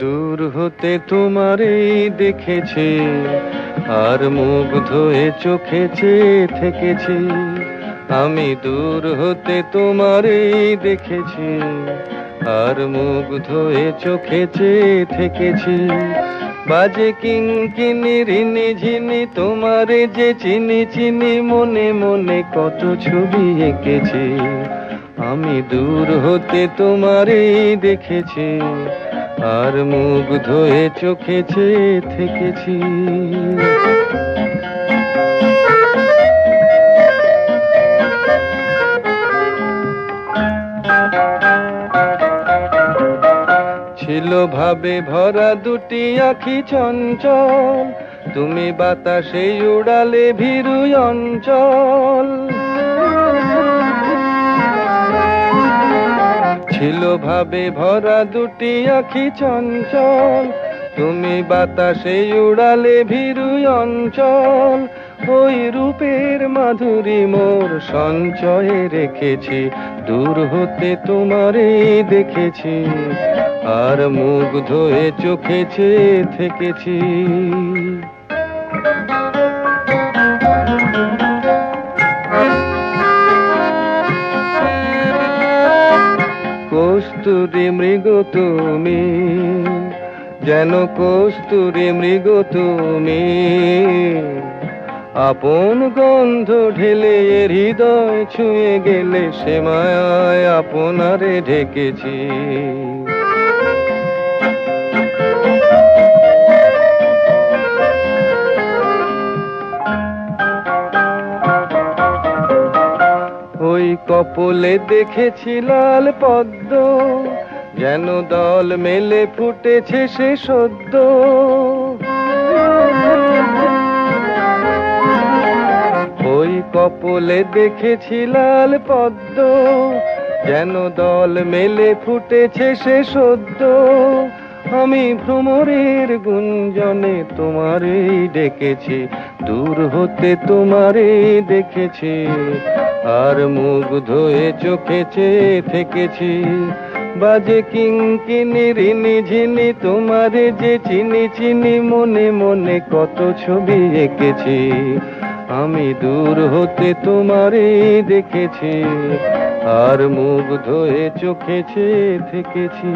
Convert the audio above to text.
দূর হতে তোমারেই দেখেছি, আর মুগ্ধ হয়ে চোখে চেয়ে থেকেছি। আমি দূর হতে তোমারেই দেখেছি, আর মুগ্ধ হয়ে চোখে চেয়ে থেকেছি। বাজে কিঙ্কিনি রিনি ঝিনি তোমারে যে চিনি চিনি, মনে মনে কত ছবি এঁকেছি। আমি দূর হতে তোমারেই দেখেছি, আর মুগ্ধ হয়ে চোখে চেয়ে থেকেছি। ছিল ভাবে ভরা দুটি আঁখি চঞ্চল, তুমি বাতাসে উড়ালে ভীরু অঞ্চল। ছিল ভাবে ভরা দুটি আঁখি চঞ্চল, তুমি বাতাসে উড়ালে ভীরু অঞ্চল। ওই রূপের মাধুরী মোর সঞ্চয়ে রেখেছি, দূর হতে তোমারে দেখেছি, আর মুগ্ধ হয়ে চোখে চেয়ে থেকেছি। কস্তুরী মৃগ তুমি, যেন কস্তুরী মৃগ তুমি, আপন গন্ধ ঢেলে হৃদয় ছুঁয়ে গেলে, সে মায়ায় আপনারে ঢেকেছি। ওই কপলে দেখেছি লাল পদ্ম, যেন দল মেলে ফুটেছে সে সদ্য। ওই কপলে দেখেছি লাল পদ্ম, যেন দল মেলে ফুটেছে সে সদ্য। আমি ভ্রমরের গুঞ্জনে তোমারেই ডেকেছি, দূর হতে তোমারেই দেখেছি, আর মুগ্ধ হয়ে চোখে চেয়ে থেকেছি। বাজে কিঙ্কিনি রিনি ঝিনি তোমারে যে চিনি চিনি, মনে মনে কত ছবি এঁকেছি। আমি দূর হতে তোমারেই দেখেছি, আর মুগ্ধ হয়ে চোখে চেয়ে থেকেছি।